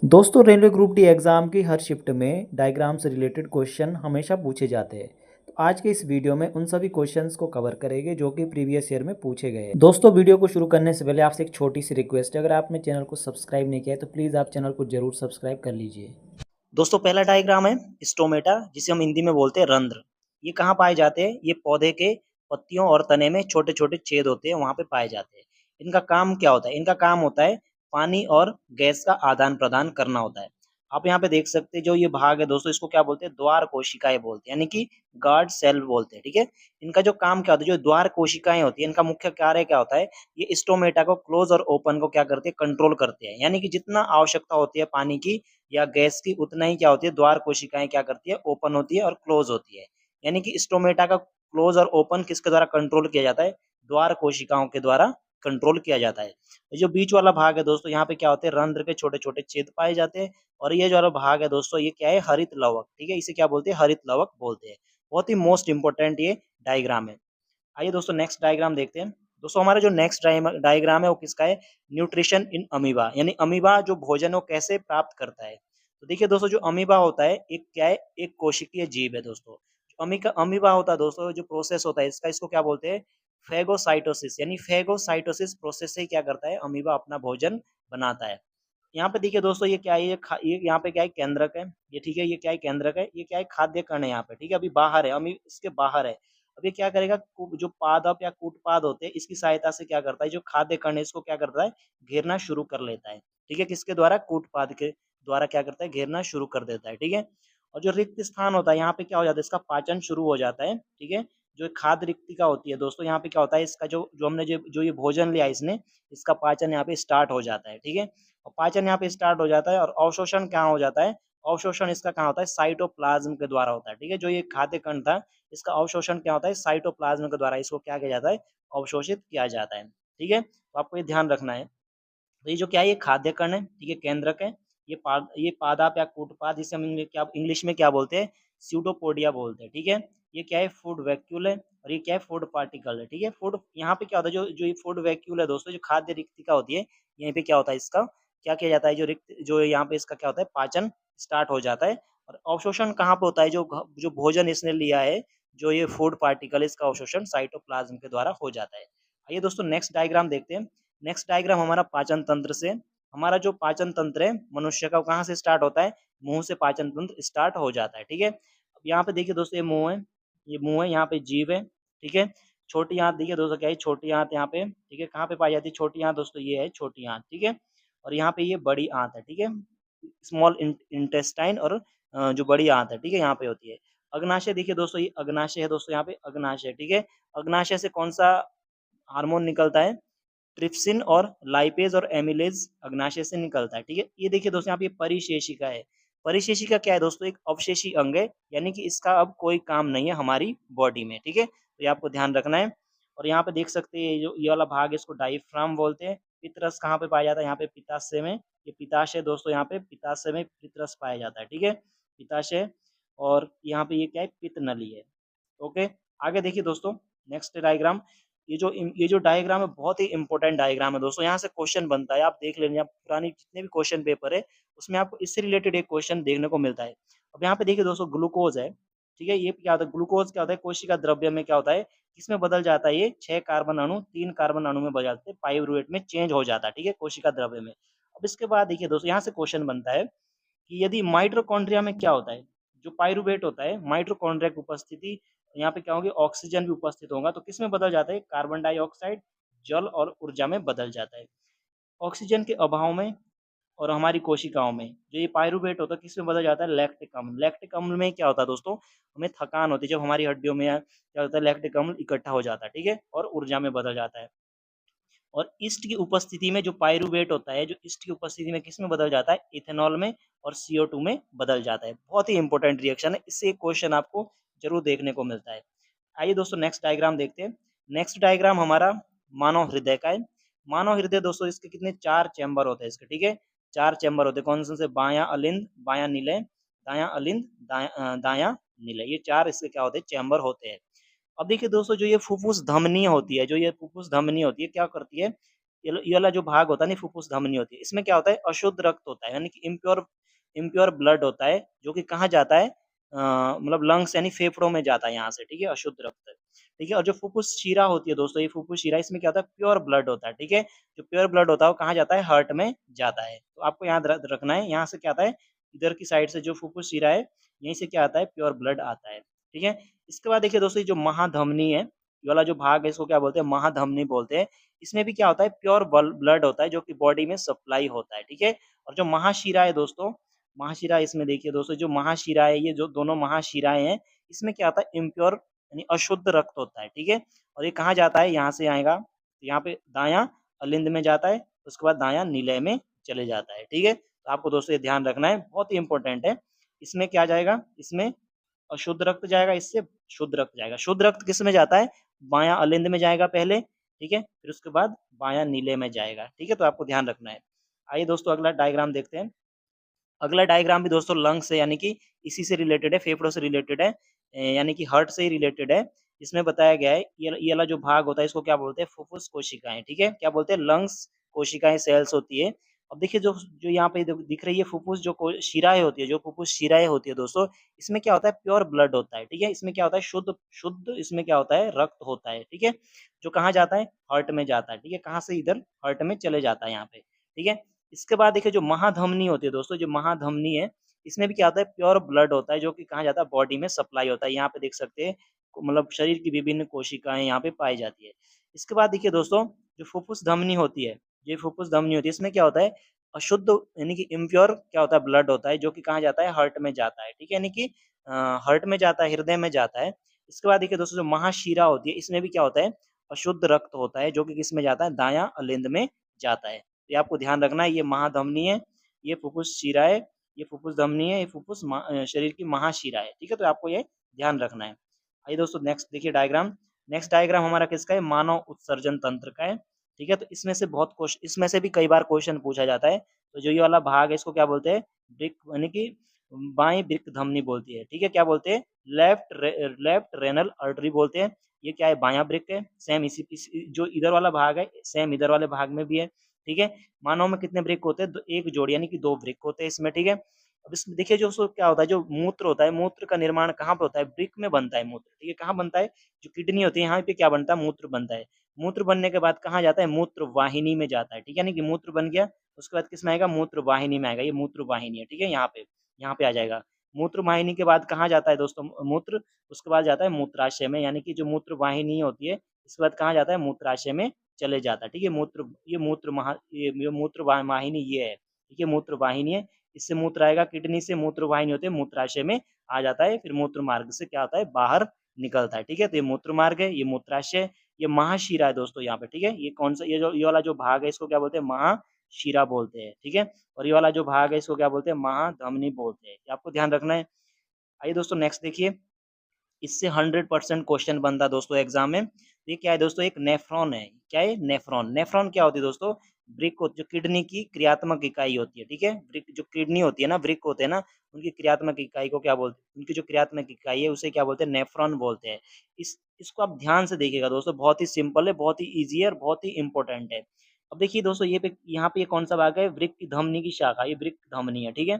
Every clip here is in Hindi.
दोस्तों रेलवे ग्रुप डी एग्ज़ाम की हर शिफ्ट में डायग्राम से रिलेटेड क्वेश्चन हमेशा पूछे जाते हैं। तो आज के इस वीडियो में उन सभी क्वेश्चंस को कवर करेंगे जो कि प्रीवियस ईयर में पूछे गए हैं। दोस्तों वीडियो को शुरू करने से पहले आपसे एक छोटी सी रिक्वेस्ट है, अगर आपने चैनल को सब्सक्राइब नहीं किया है तो प्लीज़ आप चैनल को जरूर सब्सक्राइब कर लीजिए। दोस्तों पहला डायग्राम है स्टोमेटा, जिसे हम हिंदी में बोलते हैं रंध्र। ये कहाँ पाए जाते हैं? ये पौधे के पत्तियों और तने में छोटे छोटे छेद होते हैं, वहां पे पाए जाते हैं। इनका काम क्या होता है? इनका काम होता है पानी और गैस का आदान प्रदान करना होता है। आप यहाँ पे देख सकते हैं जो ये भाग है दोस्तों, इसको क्या बोलते हैं? द्वार कोशिकाएं बोलते हैं, यानी कि गार्ड सेल बोलते हैं। ठीक है, इनका जो काम क्या होता है, जो द्वार कोशिकाएं होती है, इनका मुख्य कार्य क्या होता है? ये स्टोमेटा को क्लोज और ओपन को क्या करते हैं? कंट्रोल करते हैं। यानी कि जितना आवश्यकता होती है पानी की या गैस की, उतना ही क्या होती है? द्वार कोशिकाएं क्या करती है? ओपन होती है और क्लोज होती है। यानी कि स्टोमेटा का क्लोज और ओपन किसके द्वारा कंट्रोल किया जाता है? द्वार कोशिकाओं के द्वारा कंट्रोल किया जाता है। ये जो बीच वाला भाग है दोस्तों, यहाँ पे क्या होते हैं? रंध्र के छोटे छोटे छेद पाए जाते हैं। और ये जो वाला भाग है दोस्तों, ये क्या है? हरित लवक। ठीक है, इसे क्या बोलते हैं? हरित लवक बोलते हैं। बहुत ही मोस्ट इंपॉर्टेंट ये डायग्राम है। आइए दोस्तों नेक्स्ट डायग्राम देखते हैं। दोस्तों हमारा जो नेक्स्ट डायग्राम है वो किसका है? न्यूट्रिशन इन अमीबा, यानी अमीबा जो भोजन है वो कैसे प्राप्त करता है। तो देखिए दोस्तों, जो अमीबा होता है एक क्या है? एक कोशिकीय जीव है दोस्तों। जो अमीबा होता है दोस्तों, जो प्रोसेस होता है इसका, इसको क्या बोलते हैं? फेगोसाइटोसिस। यानी फेगोसाइटोसिस प्रोसेस से क्या करता है? अमीबा अपना भोजन बनाता है। यहाँ पे देखिए दोस्तों, ये क्या है? ये यहाँ पे क्या है? केंद्रक है ये। ठीक है, ये क्या है? केंद्रक है। ये क्या है? खाद्य कण है यहाँ पे। ठीक है, अभी बाहर है, अभी इसके बाहर है। अब ये क्या करेगा? जो पादप या कूटपाद होते हैं, इसकी सहायता से क्या करता है? जो खाद्य कण है इसको क्या करता है? घेरना शुरू कर लेता है। ठीक है, किसके द्वारा? कूटपाद के द्वारा क्या करता है? घेरना शुरू कर देता है। ठीक है, और जो रिक्त स्थान होता है यहाँ पे क्या हो जाता है? इसका पाचन शुरू हो जाता है। ठीक है, जो खाद्य रिक्तिका होती है दोस्तों, यहाँ पे क्या होता है? इसका जो हमने जो ये भोजन लिया इसने, इसका पाचन यहाँ पे स्टार्ट हो जाता है। ठीक है, और पाचन यहाँ पे स्टार्ट हो जाता है और अवशोषण कहाँ हो जाता है? अवशोषण इसका कहाँ होता है? साइटोप्लाज्म के द्वारा होता है। ठीक है, जो ये खाद्य कण था, इसका अवशोषण क्या होता है? साइटोप्लाज्म के द्वारा इसको क्या किया जाता है? अवशोषित किया जाता है। ठीक है, तो आपको ये ध्यान रखना है। तो ये जो क्या है? ये खाद्य कण है। ठीक है, केंद्रक है। ये पादप या कूटपाद, जिसे हम इंग्लिश में क्या बोलते हैं? स्यूडोपोडिया बोलते हैं। ठीक है, ये क्या है? फूड वैक्यूल है। और ये क्या है? फूड पार्टिकल है। ठीक है, फूड यहाँ पे क्या होता है? जो जो ये फूड वैक्यूल है दोस्तों, जो खाद्य रिक्तिका होती है, यहीं पे क्या होता है? इसका क्या किया जाता है? जो यहाँ पे इसका क्या होता है? पाचन स्टार्ट हो जाता है। और अवशोषण कहाँ पे होता है? जो भोजन इसने लिया है, जो ये फूड पार्टिकल, इसका अवशोषण साइटोप्लाज्म के द्वारा हो जाता है। आइए दोस्तों नेक्स्ट डायग्राम देखते हैं। नेक्स्ट डायग्राम हमारा पाचन तंत्र से। हमारा जो पाचन तंत्र है मनुष्य का, कहाँ से स्टार्ट होता है? मुंह से पाचन तंत्र स्टार्ट हो जाता है। ठीक है, अब यहाँ पे देखिए दोस्तों, ये मुंह है। ये मुंह है, यहाँ पे जीभ है। ठीक है, छोटी आंत देखिए दोस्तों, क्या है? छोटी आंत यहाँ पे। ठीक है, कहाँ पे पाई जाती है छोटी आंत दोस्तों? ये है छोटी आंत। ठीक है, और यहाँ पे ये बड़ी आंत है। ठीक है, स्मॉल इंटेस्टाइन, और जो बड़ी आंत है, ठीक है, यहाँ पे होती है। अग्नाशय देखिए दोस्तों, ये अग्नाशय है दोस्तों, यहाँ पे अग्नाशय। ठीक है, अग्नाशय से कौन सा हार्मोन निकलता है? ट्रिप्सिन और लाइपेज और एमिलेज अग्नाशय से निकलता है। ठीक है, ये देखिए दोस्तों, यहाँ पे परिशेषिका है। परिशेषिका क्या है दोस्तों? एक अवशेषी अंग है, यानी कि इसका अब कोई काम नहीं है हमारी बॉडी में। ठीक है, तो ये आपको ध्यान रखना है। और यहाँ पे देख सकते हैं, जो ये वाला भाग है इसको डायफ्राम बोलते हैं। पितरस कहाँ पे पाया जाता है? यहाँ पे पित्ताशय में। ये पित्ताशय दोस्तों, यहाँ पे पित्ताशय में पितरस पाया जाता है। ठीक है, पित्ताशय। और यहाँ पे ये क्या है? पित्त नली है। ओके, आगे देखिए दोस्तों, नेक्स्ट डायग्राम। ये जो डायग्राम है बहुत ही इंपॉर्टेंट डायग्राम है दोस्तों, यहाँ से क्वेश्चन बनता है। आप देख लेंगे, आप पुरानी जितने भी क्वेश्चन पेपर है उसमें आपको इससे रिलेटेड एक क्वेश्चन देखने को मिलता है। अब यहाँ पे देखिए दोस्तों, ग्लूकोज है। ठीक है, ये क्या होता है? ग्लूकोज क्या होता है? कोशिका द्रव्य में क्या होता है? किसमें बदल जाता है? ये 6 कार्बन अणु 3 कार्बन अणु में बदल जाते हैं, पाइरूवेट में चेंज हो जाता है। ठीक है, कोशिका द्रव्य में। अब इसके बाद देखिए दोस्तों, यहाँ से क्वेश्चन बनता है कि यदि माइटोकॉन्ड्रिया में क्या होता है? जो पाइरूवेट होता है, माइटोकॉन्ड्रिया की उपस्थिति, यहाँ पे क्या होगी? ऑक्सीजन भी उपस्थित होगा, तो किसमें बदल जाता है? कार्बन डाइऑक्साइड, जल और ऊर्जा में बदल जाता है। ऑक्सीजन के अभाव में और हमारी कोशिकाओं में जो ये पाइरूवेट होता है, किसमें बदल जाता है? लैक्टिक अम्ल। लैक्टिक अम्ल में क्या होता है दोस्तों? हमें थकान होती है, जब हमारी हड्डियों में क्या होता है? लैक्टिक अम्ल इकट्ठा हो जाता है। ठीक है, और ऊर्जा में बदल जाता है। और ईस्ट की उपस्थिति में जो पाइरूवेट होता है, जो ईस्ट की उपस्थिति में किसमें बदल जाता है? इथेनॉल में और CO2 में बदल जाता है। बहुत ही इंपॉर्टेंट रिएक्शन है, इससे एक क्वेश्चन आपको जरूर देखने को मिलता है। आइए दोस्तों नेक्स्ट डायग्राम देखते हैं। नेक्स्ट डायग्राम हमारा मानव हृदय का है। मानव हृदय दोस्तों, इसके कितने? 4 चैम्बर होते हैं इसके। ठीक है, 4 चैम्बर होते हैं। कौन से? बायां अलिंद, बायां निलय, दायां अलिंद, दायां निलय। ये 4 इसके क्या होते हैं? चैम्बर होते हैं। अब देखिए दोस्तों, जो ये फुफ्फुस धमनी होती है, जो ये फुफ्फुस धमनी होती है, क्या करती है? ये वाला जो भाग होता है ना फुफ्फुस धमनी होती है, इसमें क्या होता है अशुद्ध रक्त होता है, यानी कि इम्प्योर इम्प्योर ब्लड होता है, जो कि कहाँ जाता है मतलब लंग्स यानी फेफड़ों में जाता है यहाँ से, ठीक है, अशुद्ध रक्त, ठीक है। और जो फुफ्फुस शिरा होती है दोस्तों, ये फुफ्फुस शिरा, इसमें क्या होता है प्योर ब्लड होता है, ठीक है। जो प्योर ब्लड होता है वो कहाँ जाता है, हार्ट में जाता है। तो आपको याद रखना है, यहाँ से क्या आता है, इधर की साइड से जो फुफ्फुस शिरा है, यहीं से क्या आता है, प्योर ब्लड आता है, ठीक है। इसके बाद देखिए दोस्तों, ये जो महाधमनी है, ये वाला जो भाग है, इसको क्या बोलते हैं, महाधमनी बोलते हैं। इसमें भी क्या होता है, प्योर ब्लड होता है, जो कि बॉडी में सप्लाई होता है, ठीक है। और जो महाशिरा है दोस्तों, महाशिरा, इसमें देखिए दोस्तों, जो महाशिरा है, ये जो दोनों महाशिराएं हैं, इसमें क्या होता है, इम्प्योर यानी अशुद्ध रक्त होता है, ठीक है। और ये कहाँ जाता है, यहाँ से आएगा, तो यहाँ पे दायां अलिंद में जाता है, उसके बाद दायां नीलय में चले जाता है, ठीक है। तो आपको दोस्तों ये ध्यान रखना है, बहुत ही इंपॉर्टेंट है। इसमें क्या जाएगा, इसमें अशुद्ध रक्त जाएगा, इससे शुद्ध रक्त जाएगा। शुद्ध रक्त किस में जाता है, बायां अलिंद में जाएगा पहले, ठीक है, फिर उसके बाद बायां नीले में जाएगा, ठीक है। तो आपको ध्यान रखना है। आइए दोस्तों अगला डायग्राम देखते हैं। अगला डायग्राम भी दोस्तों लंग्स से यानी कि इसी से रिलेटेड है, फेफड़ों से रिलेटेड है, यानी कि हार्ट से ही रिलेटेड है। इसमें बताया गया है ये वाला जो भाग होता है, इसको क्या बोलते हैं, फुफ्फुस कोशिकाएं, ठीक है, क्या बोलते हैं, लंग्स कोशिकाएं, सेल्स होती है। अब देखिए जो जो यहाँ पे दिख रही है फुफ्फुस, जो शिराएं होती है, जो फुफ्फुस शिराएं होती है दोस्तों, इसमें क्या होता है, प्योर ब्लड होता है, ठीक है। इसमें क्या होता है, शुद्ध शुद्ध इसमें क्या होता है, रक्त होता है, ठीक है, जो कहाँ जाता है, हार्ट में जाता है, ठीक है, कहाँ से, इधर हार्ट में चले जाता है यहाँ पे, ठीक है। इसके बाद देखिए जो महाधमनी होती है दोस्तों, जो महाधमनी है, इसमें भी क्या होता है, प्योर ब्लड होता है, जो कि कहाँ जाता है, बॉडी में सप्लाई होता है। यहाँ पे देख सकते हैं, मतलब शरीर की विभिन्न कोशिकाएं यहाँ पे पाई जाती है। इसके बाद देखिए दोस्तों, जो फुफ्फुस धमनी होती है, जो फुफ्फुस धमनी होती है, इसमें क्या होता है, अशुद्ध यानी कि इम्प्योर क्या होता है, ब्लड होता है, जो कि कहाँ जाता है, हार्ट में जाता है, ठीक है, यानी कि हार्ट में जाता है, हृदय में जाता है। इसके बाद देखिए दोस्तों, जो महाशिरा होती है, इसमें भी क्या होता है, अशुद्ध रक्त होता है, जो कि किस में जाता है, दायां अलिंद में जाता है। ये आपको ध्यान रखना है, ये महाधमनी है, ये फुफ्फुस शिरा है, ये फुफ्फुस धमनी है, ये फुफ्फुस शरीर की महाशिरा है, ठीक है। तो आपको ये ध्यान रखना है। आइए दोस्तों नेक्स्ट देखिए डायग्राम। नेक्स्ट डायग्राम हमारा किसका है, मानव उत्सर्जन तंत्र का है, ठीक है। तो इसमें से बहुत क्वेश्चन, इसमें से भी कई बार क्वेश्चन पूछा जाता है। तो जो ये वाला भाग है, इसको क्या बोलते हैं, वृक्क, यानी कि बाएं वृक्क धमनी बोलती है, ठीक है, क्या बोलते हैं, लेफ्ट रेनल आर्टरी बोलते हैं। ये क्या है, बायां वृक्क है, सेम जो इधर वाला भाग है, सेम इधर वाले भाग में भी है, ठीक है। मानव में कितने वृक्क होते हैं, एक जोड़ी यानी कि दो वृक्क होते हैं इसमें, ठीक है। अब इसमें देखिए जो क्या होता है, जो मूत्र होता है, मूत्र का निर्माण कहाँ पे होता है, वृक्क में बनता है मूत्र, ठीक है, कहाँ बनता है, जो किडनी होती है, यहाँ पे क्या बनता है, मूत्र बनता है। मूत्र बनने के बाद कहाँ जाता है, मूत्र वाहिनी में जाता है, ठीक है, यानी कि मूत्र बन गया, उसके बाद किस में आएगा, मूत्र वाहिनी में आएगा, ये मूत्र वाहिनी है, ठीक है, यहाँ पे आ जाएगा। मूत्र वाहिनी के बाद कहाँ जाता है दोस्तों, मूत्र, उसके बाद जाता है मूत्राशय में, यानी कि जो मूत्र वाहिनी होती है, इसके बाद कहाँ जाता है, मूत्राशय में चले जाता है, ठीक है। ये मूत्र वाहिनी ये है, ठीक है, मूत्र वाहिनी है। इससे मूत्र आएगा, किडनी से मूत्र वाहिनी होते हैं, मूत्राशय में आ जाता है, फिर मूत्र मार्ग से क्या होता है, बाहर निकलता है, ठीक है। तो ये मूत्र मार्ग है, ये मूत्राशय, ये महाशिरा है दोस्तों यहाँ पे, ठीक है। ये कौन सा, ये वाला जो भाग है, इसको क्या बोलते हैं, महाशिरा बोलते हैं, ठीक है। और ये वाला जो भाग है, इसको क्या बोलते हैं, महाधमनी बोलते हैं। ये आपको ध्यान रखना है। आइए दोस्तों नेक्स्ट देखिए, इससे 100% क्वेश्चन बनता है दोस्तों एग्जाम में। ये क्या है दोस्तों, एक नेफ्रॉन है, क्या है, नेफ्रॉन। नेफ्रॉन क्या होती है दोस्तों, वृक्क, जो किडनी की क्रियात्मक इकाई होती है, ठीक है। वृक्क, जो किडनी होती है ना, वृक्क होते हैं ना, उनकी क्रियात्मक इकाई को क्या बोलते हैं, उनकी जो क्रियात्मक इकाई है उसे क्या बोलते हैं, नेफ्रॉन बोलते हैं। इसको आप ध्यान से देखिएगा दोस्तों, बहुत ही सिंपल है, बहुत ही ईजी है और बहुत ही इंपॉर्टेंट है। अब देखिए दोस्तों, यहाँ पे कौन सा भाग है, वृक्क की धमनी की शाखा, ये वृक्क धमनी है, ठीक है।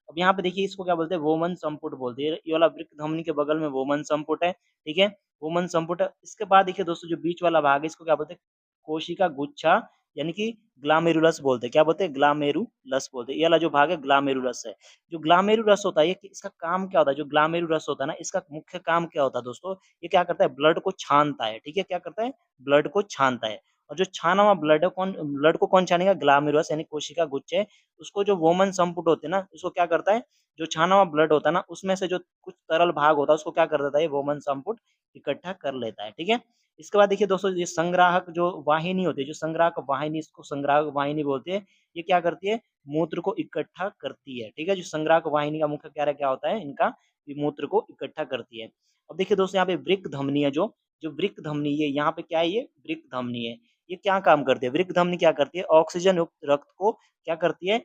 अब यहाँ पे देखिए, इसको क्या बोलते हैं, वोमन संपुट बोलते हैं। ये वाला वृक्क धमनी के बगल में वोमन संपुट है, ठीक है, वोमन संपुट है। इसके बाद देखिए दोस्तों, जो बीच वाला भाग है, इसको क्या बोलते हैं, कोशिका गुच्छा, यानी कि ग्लामेरुलस बोलते हैं। क्या बोलते हैं, ग्लामेरुलस बोलते हैं। ये वाला जो भाग है ग्लामेरुलस है। जो ग्लामेरुलस होता है, ये इसका काम क्या होता है, जो ग्लामेरुलस होता है ना, इसका मुख्य काम क्या होता है दोस्तों, ये क्या करता है, ब्लड को छानता है, ठीक है, क्या करता है, ब्लड को छानता है। और जो छाना हुआ ब्लड को कौन छानेगा, ग्लामेरुलस यानी कोशिका गुच्छे। उसको जो वोमन संपुट होते हैं ना, उसको क्या करता है, जो छाना हुआ ब्लड होता है ना, उसमें से जो कुछ तरल भाग होता है, उसको क्या कर देता है, ये वोमन संपुट इकट्ठा कर लेता है, ठीक है। इसके बाद देखिए दोस्तों, ये संग्राहक जो वाहिनी होती है, जो संग्राहक वाहिनी, इसको संग्राहक वाहिनी बोलते हैं। ये क्या करती है, मूत्र को इकट्ठा करती है, ठीक है। जो संग्राहक वाहिनी का मुख्य कार्य क्या होता है इनका, ये मूत्र को इकट्ठा करती है। अब देखिए दोस्तों, यहाँ पे वृक्क धमनी है, जो जो वृक्क धमनी है, यहाँ पे क्या है, ये वृक्क धमनी है। ये क्या काम करती है, वृक्क धमनी क्या करती है, ऑक्सीजन युक्त रक्त को क्या करती है,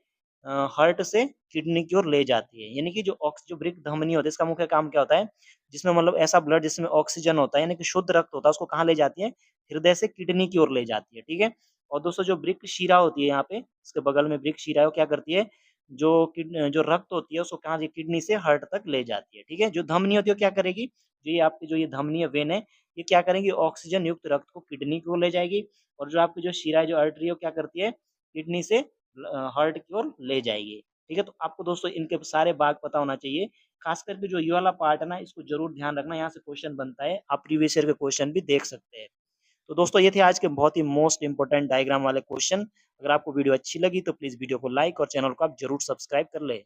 हार्ट से किडनी की ओर ले जाती है। यानी कि जो वृक्क धमनी होती है, इसका मुख्य काम क्या होता है, जिसमें मतलब ऐसा ब्लड जिसमें ऑक्सीजन होता है, यानी कि शुद्ध रक्त होता है, उसको कहाँ ले जाती है, हृदय से किडनी की ओर ले जाती है, ठीक है। और दोस्तों जो वृक्क शिरा होती है यहाँ पे, इसके बगल में वृक्क शिरा है, वो क्या करती है, जो रक्त होती है उसको कहाँ से किडनी से हार्ट तक ले जाती है, ठीक है? जो धमनी होती है वो क्या करेगी, जो ये आपकी जो ये धमनी है, वेन है, ये क्या करेंगी, ऑक्सीजन युक्त रक्त को किडनी को ले जाएगी, और जो आपकी जो शिरा है, जो आर्टरी है, वो क्या करती है, किडनी से हार्ट की ओर ले जाएगी, ठीक है? तो आपको दोस्तों इनके सारे भाग पता होना चाहिए, खास करके जो ये वाला पार्ट है ना, इसको ज़रूर ध्यान रखना, यहाँ से क्वेश्चन बनता है, आप प्रीवियस ईयर के क्वेश्चन भी देख सकते हैं। तो दोस्तों ये थे आज के बहुत ही मोस्ट इंपोर्टेंट डायग्राम वाले क्वेश्चन। अगर आपको वीडियो अच्छी लगी तो प्लीज़ वीडियो को लाइक और चैनल को आप ज़रूर सब्सक्राइब कर लें।